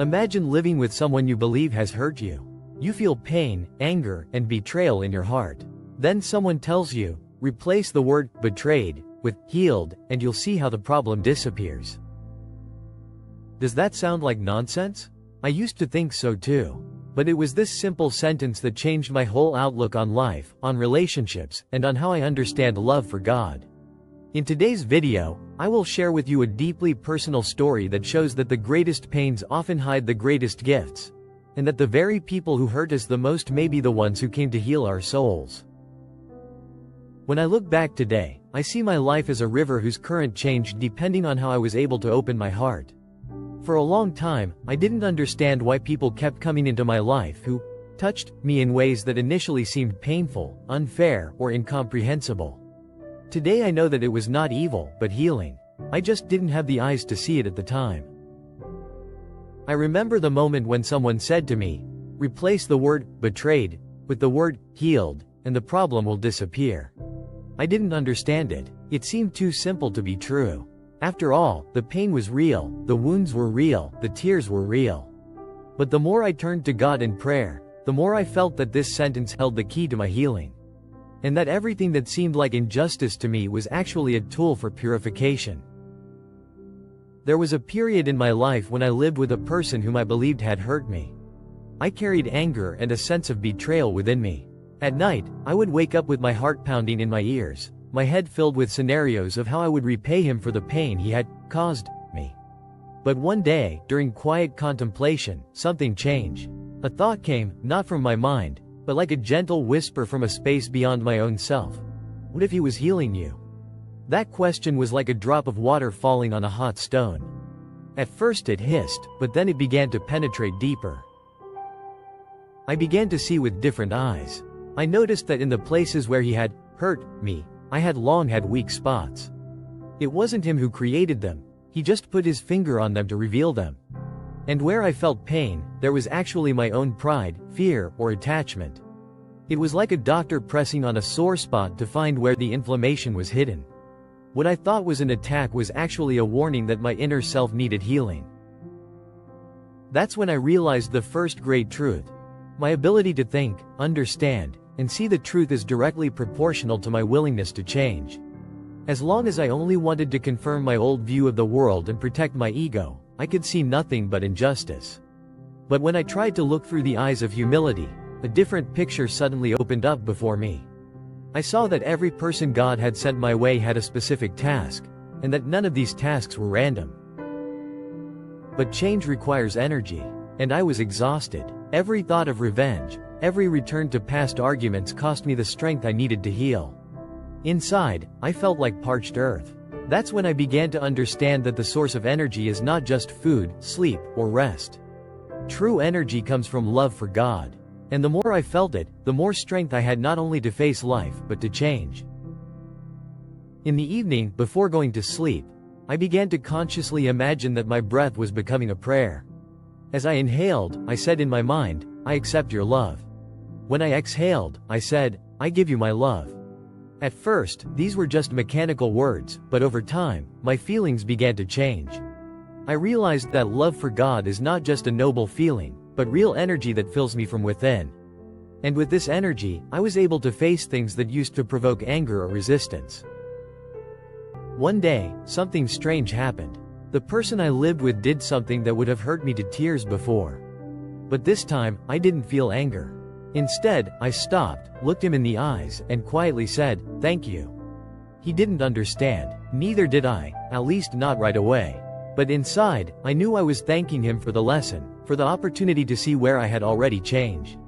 Imagine living with someone you believe has hurt you. You feel pain, anger, and betrayal in your heart. Then someone tells you, replace the word betrayed with healed, and you'll see how the problem disappears. Does that sound like nonsense? I used to think so too. But it was this simple sentence that changed my whole outlook on life, on relationships, and on how I understand love for God. In today's video, I will share with you a deeply personal story that shows that the greatest pains often hide the greatest gifts, and that the very people who hurt us the most may be the ones who came to heal our souls. When I look back today, I see my life as a river whose current changed depending on how I was able to open my heart. For a long time, I didn't understand why people kept coming into my life who touched me in ways that initially seemed painful, unfair, or incomprehensible. Today I know that it was not evil, but healing. I just didn't have the eyes to see it at the time. I remember the moment when someone said to me, replace the word betrayed with the word healed, and the problem will disappear. I didn't understand it. It seemed too simple to be true. After all, the pain was real, the wounds were real, the tears were real. But the more I turned to God in prayer, the more I felt that this sentence held the key to my healing. And that everything that seemed like injustice to me was actually a tool for purification. There was a period in my life when I lived with a person whom I believed had hurt me. I carried anger and a sense of betrayal within me. At night, I would wake up with my heart pounding in my ears, my head filled with scenarios of how I would repay him for the pain he had caused me. But one day, during quiet contemplation, something changed. A thought came, not from my mind, but like a gentle whisper from a space beyond my own self. What if he was healing you? That question was like a drop of water falling on a hot stone. At first it hissed, but then it began to penetrate deeper. I began to see with different eyes. I noticed that in the places where he had hurt me, I had long had weak spots. It wasn't him who created them, he just put his finger on them to reveal them. And where I felt pain, there was actually my own pride, fear, or attachment. It was like a doctor pressing on a sore spot to find where the inflammation was hidden. What I thought was an attack was actually a warning that my inner self needed healing. That's when I realized the first great truth. My ability to think, understand, and see the truth is directly proportional to my willingness to change. As long as I only wanted to confirm my old view of the world and protect my ego, I could see nothing but injustice. But when I tried to look through the eyes of humility, a different picture suddenly opened up before me. I saw that every person God had sent my way had a specific task, and that none of these tasks were random. But change requires energy, and I was exhausted. Every thought of revenge, every return to past arguments cost me the strength I needed to heal. Inside, I felt like parched earth. That's when I began to understand that the source of energy is not just food, sleep, or rest. True energy comes from love for God. And the more I felt it, the more strength I had not only to face life, but to change. In the evening, before going to sleep, I began to consciously imagine that my breath was becoming a prayer. As I inhaled, I said in my mind, I accept your love. When I exhaled, I said, I give you my love. At first, these were just mechanical words, but over time, my feelings began to change. I realized that love for God is not just a noble feeling, but real energy that fills me from within. And with this energy, I was able to face things that used to provoke anger or resistance. One day, something strange happened. The person I lived with did something that would have hurt me to tears before. But this time, I didn't feel anger. Instead, I stopped, looked him in the eyes, and quietly said, thank you. He didn't understand, neither did I, at least not right away. But inside, I knew I was thanking him for the lesson, for the opportunity to see where I had already changed.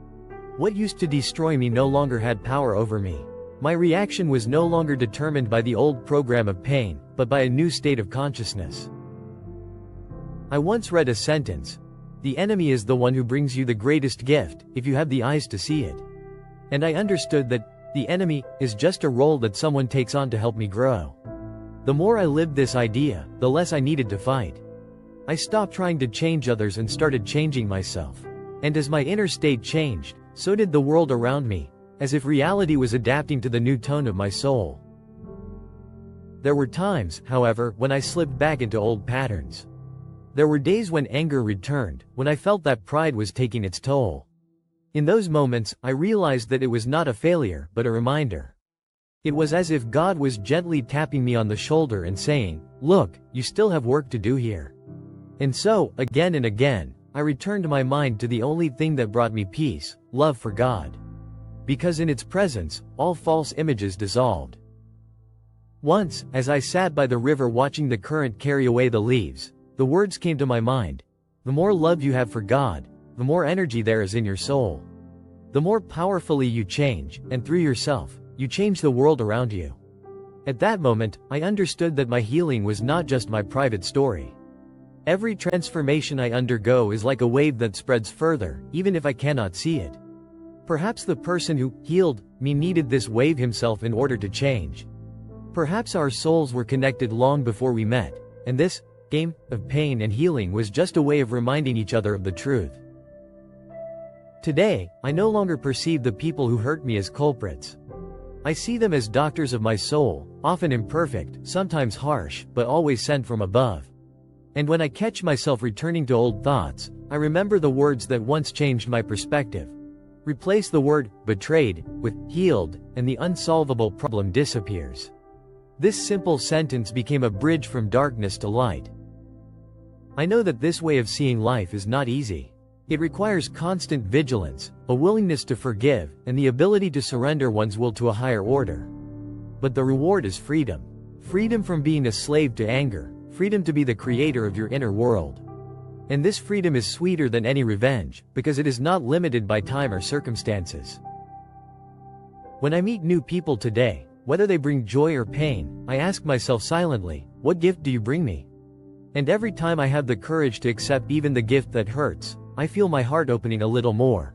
What used to destroy me no longer had power over me. My reaction was no longer determined by the old program of pain, but by a new state of consciousness. I once read a sentence, the enemy is the one who brings you the greatest gift, if you have the eyes to see it. And I understood that the enemy is just a role that someone takes on to help me grow. The more I lived this idea, the less I needed to fight. I stopped trying to change others and started changing myself. And as my inner state changed, so did the world around me, as if reality was adapting to the new tone of my soul. There were times, however, when I slipped back into old patterns. There were days when anger returned, when I felt that pride was taking its toll. In those moments, I realized that it was not a failure, but a reminder. It was as if God was gently tapping me on the shoulder and saying, "Look, you still have work to do here." And so, again and again, I returned my mind to the only thing that brought me peace: love for God. Because in its presence, all false images dissolved. Once, as I sat by the river watching the current carry away the leaves, the words came to my mind: the more love you have for God, the more energy there is in your soul. The more powerfully you change, and through yourself, you change the world around you. At that moment, I understood that my healing was not just my private story. Every transformation I undergo is like a wave that spreads further, even if I cannot see it. Perhaps the person who healed me needed this wave himself in order to change. Perhaps our souls were connected long before we met, and this game of pain and healing was just a way of reminding each other of the truth. Today, I no longer perceive the people who hurt me as culprits. I see them as doctors of my soul, often imperfect, sometimes harsh, but always sent from above. And when I catch myself returning to old thoughts, I remember the words that once changed my perspective. Replace the word betrayed with healed, and the unsolvable problem disappears. This simple sentence became a bridge from darkness to light. I know that this way of seeing life is not easy. It requires constant vigilance, a willingness to forgive, and the ability to surrender one's will to a higher order. But the reward is freedom. Freedom from being a slave to anger, freedom to be the creator of your inner world. And this freedom is sweeter than any revenge, because it is not limited by time or circumstances. When I meet new people today, whether they bring joy or pain, I ask myself silently, what gift do you bring me? And every time I have the courage to accept even the gift that hurts, I feel my heart opening a little more.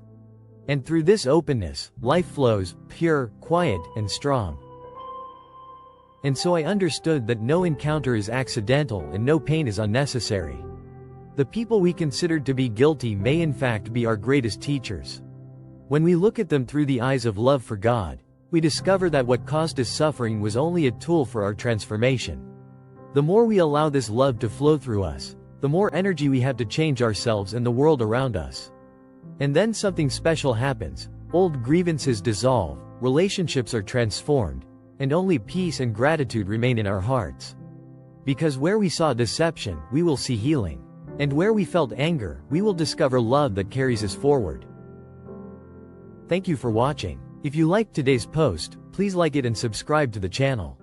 And through this openness, life flows, pure, quiet, and strong. And so I understood that no encounter is accidental and no pain is unnecessary. The people we considered to be guilty may in fact be our greatest teachers. When we look at them through the eyes of love for God, we discover that what caused us suffering was only a tool for our transformation. The more we allow this love to flow through us, the more energy we have to change ourselves and the world around us. And then something special happens. Old grievances dissolve, relationships are transformed, and only peace and gratitude remain in our hearts. Because where we saw deception, we will see healing. And where we felt anger, we will discover love that carries us forward. Thank you for watching. If you liked today's post, please like it and subscribe to the channel.